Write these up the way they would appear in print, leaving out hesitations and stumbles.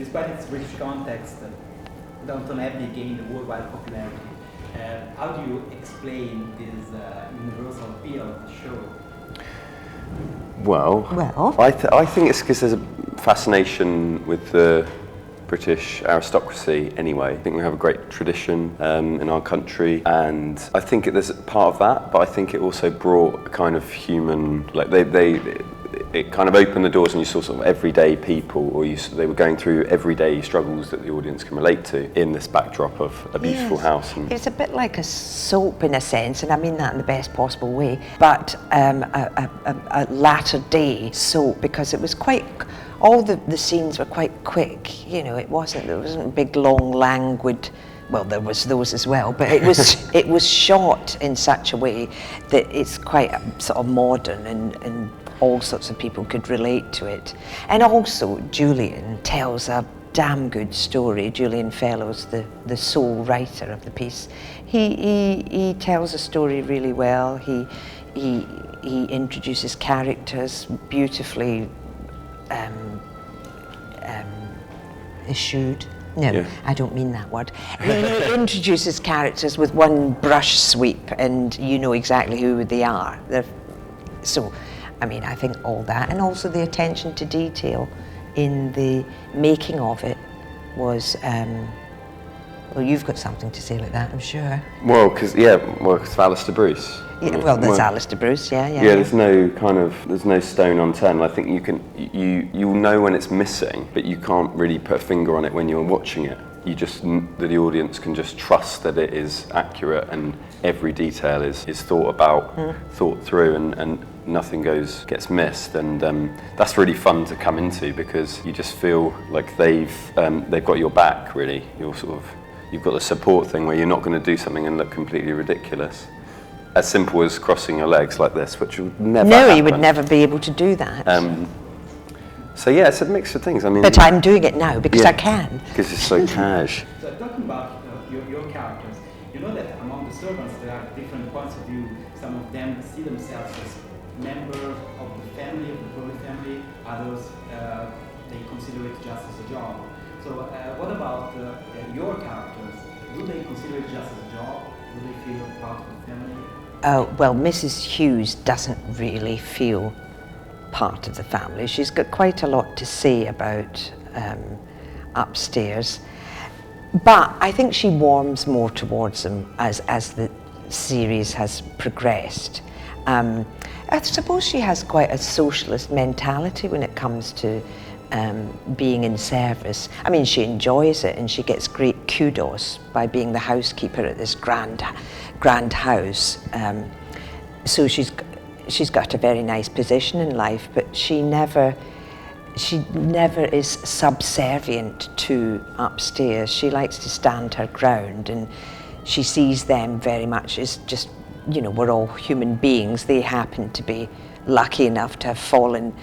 despite its rich context, Downton Abbey gained worldwide popularity. How do you explain this universal appeal of the show? Well, I think it's because there's a fascination with the British aristocracy anyway. I think we have a great tradition in our country, and I think there's a part of that, but I think it also brought a kind of human, like it kind of opened the doors and you saw sort of everyday people, or they were going through everyday struggles that the audience can relate to in this backdrop of a beautiful house. And it's a bit like a soap in a sense, and I mean that in the best possible way, but a latter day soap, because it was quite, all the scenes were quite quick, you know, there wasn't a big long languid, well, there was those as well, but it was shot in such a way that it's quite sort of modern, and all sorts of people could relate to it. And also Julian tells a damn good story. Julian Fellowes, the sole writer of the piece, he tells a story really well. He introduces characters beautifully eschewed. No, yeah. I don't mean that word. He introduces characters with one brush sweep, and you know exactly who they are. So, I mean, I think all that, and also the attention to detail in the making of it was, well, you've got something to say like that, I'm sure. Well, because Alistair Bruce. Yeah, well, there's Alistair Bruce, yeah. Yeah, there's no stone unturned. I think you'll know when it's missing, but you can't really put a finger on it when you're watching it. The audience can just trust that it is accurate and every detail is thought about, thought through, and nothing gets missed, and that's really fun to come into, because you just feel like they've got your back, really. You've got the support thing where you're not going to do something and look completely ridiculous. As simple as crossing your legs like this, which would never happen. No, you would never be able to do that. So yeah, it's a mix of things. I mean, but I'm doing it now because I can. Because it's so cash. So talking about your characters, you know that among the servants there are different points of view. Some of them see themselves as members of the family, of the royal family. Others, they consider it just as a job. So what about your characters? Do they consider it just as a job? Do they feel part of the family? Well, Mrs. Hughes doesn't really feel part of the family. She's got quite a lot to say about upstairs, but I think she warms more towards them as the series has progressed. I suppose she has quite a socialist mentality when it comes to being in service. I mean, she enjoys it, and she gets great kudos by being the housekeeper at this grand house. So she's got a very nice position in life, but she never is subservient to upstairs. She likes to stand her ground, and she sees them very much as just, you know, we're all human beings. They happen to be lucky enough to have fallen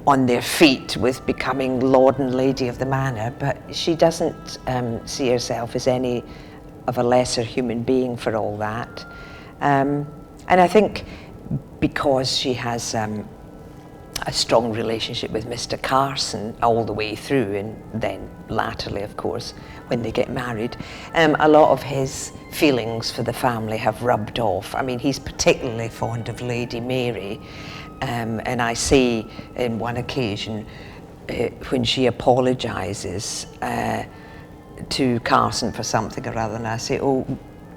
on their feet with becoming Lord and Lady of the Manor, but she doesn't see herself as any of a lesser human being for all that. And I think because she has a strong relationship with Mr. Carson all the way through, and then latterly, of course, when they get married, a lot of his feelings for the family have rubbed off. I mean, he's particularly fond of Lady Mary, and I see in one occasion when she apologises to Carson for something or other, and I say, "Oh,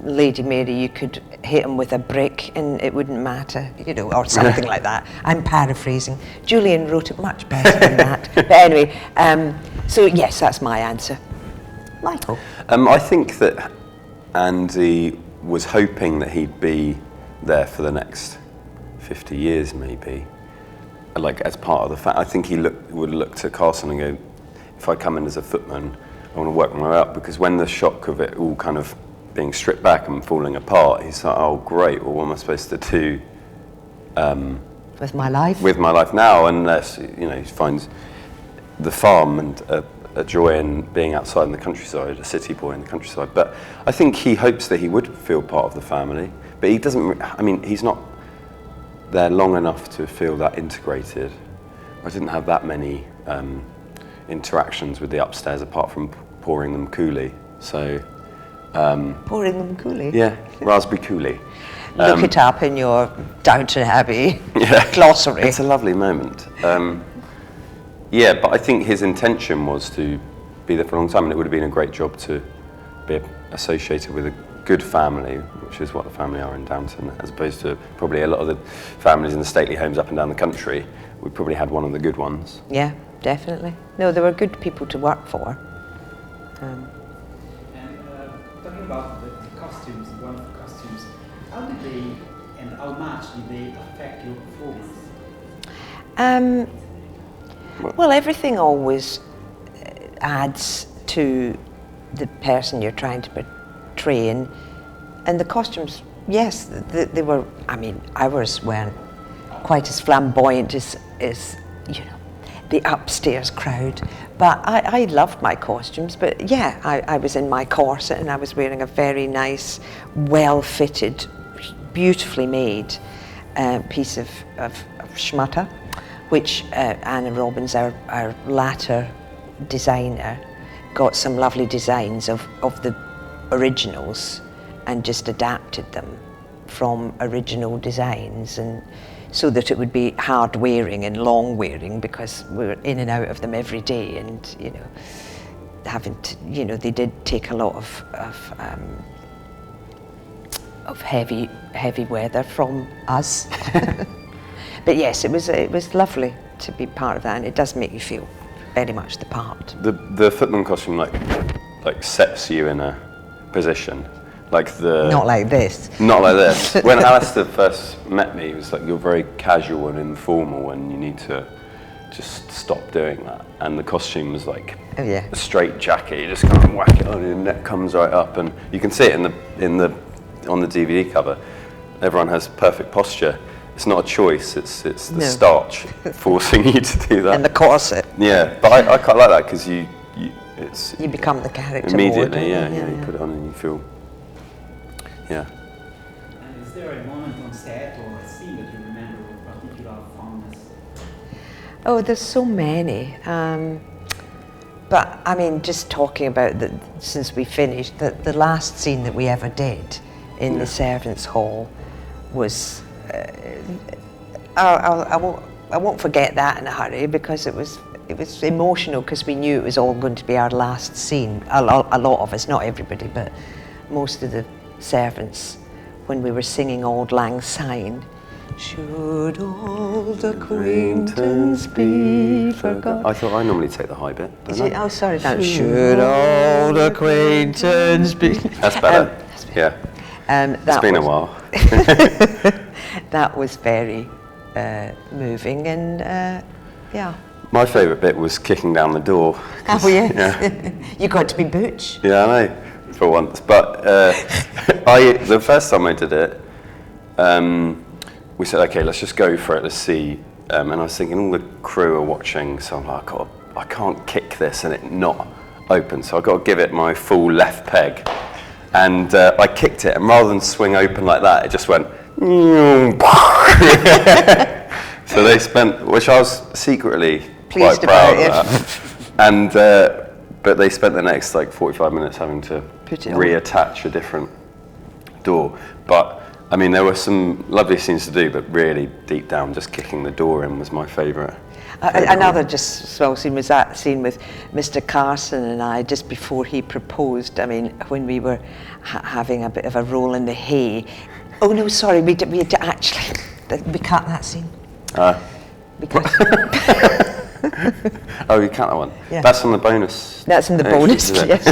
Lady Mary, you could hit him with a brick and it wouldn't matter," you know, or something like that. I'm paraphrasing. Julian wrote it much better than that. But anyway, so yes, that's my answer. Michael? I think that Andy was hoping that he'd be there for the next 50 years, maybe, like as part of the fact. I think he would look to Carson and go, if I come in as a footman, I want to work my way up, because when the shock of it all kind of being stripped back and falling apart, he's like, oh great, well what am I supposed to do with my life? With my life now, unless, you know, he finds the farm and a joy in being outside in the countryside, a city boy in the countryside. But I think he hopes that he would feel part of the family, but he doesn't, I mean, he's not there long enough to feel that integrated. I didn't have that many interactions with the upstairs apart from pouring them coulis. So Pouring them coulis? yeah, raspberry coulis. Look it up in your Downton Abbey glossary. It's a lovely moment. Yeah, but I think his intention was to be there for a long time, and it would have been a great job to be associated with a good family, which is what the family are in Downton, as opposed to probably a lot of the families in the stately homes up and down the country. We probably had one of the good ones. Yeah, definitely. No, they were good people to work for. And talking about the costumes, wonderful costumes, how did they and how much did they affect your performance? Well, everything always adds to the person you're trying to portray, and the costumes, yes, they were. I mean, ours weren't quite as flamboyant as you know, the upstairs crowd, but I loved my costumes. But yeah, I was in my corset and I was wearing a very nice, well-fitted, beautifully made piece of schmutter, which Anna Robbins, our latter designer, got some lovely designs of the originals and just adapted them from original designs, and so that it would be hard wearing and long wearing, because we were in and out of them every day, and you know, having to, you know, they did take a lot of heavy weather from us. But yes, it was lovely to be part of that, and it does make you feel very much the part. The footman costume like sets you in a position, like the Not like this. Not like this. When Alistair first met me, he was like, "You're very casual and informal, and you need to just stop doing that." And the costume was like a straight jacket. You just kind of whack it on, and your neck comes right up, and you can see it on the DVD cover. Everyone has perfect posture. It's not a choice. It's the starch forcing you to do that. And the corset. Yeah, but I quite like that, because you become the character immediately. more, Yeah, you put it on and you feel. Yeah. And is there a moment on set or a scene that you remember with particular fondness? Oh, there's so many. But I mean, just talking about since we finished, the last scene that we ever did in the servants' hall was. I won't forget that in a hurry, because it was emotional, because we knew it was all going to be our last scene. A lot of us, not everybody, but most of the servants, when we were singing Auld Lang Syne. Should old acquaintance be forgot? I thought I normally take the high bit. Oh, sorry. No. Should old acquaintance be? That's better. Yeah. It's been a while. That was very moving, and yeah. My favourite bit was kicking down the door. Oh yes. Yeah. You got to be Butch. Yeah, I know, for once. But the first time I did it, we said, okay, let's just go for it, let's see. And I was thinking all the crew are watching, so I'm like, I can't kick this and it not open, so I've got to give it my full left peg. And I kicked it, and rather than swing open like that, it just went. So they spent, which I was secretly quite proud of that. And but they spent the next like 45 minutes having to reattach a different door. But I mean, there were some lovely scenes to do, but really deep down, just kicking the door in was my favourite. Another just swell scene was that scene with Mr. Carson and I just before he proposed. I mean, when we were having a bit of a roll in the hay. Oh no, sorry, we cut that scene. Because oh, you cut that one? Yeah. That's on the bonus. That's in the bonus, yes.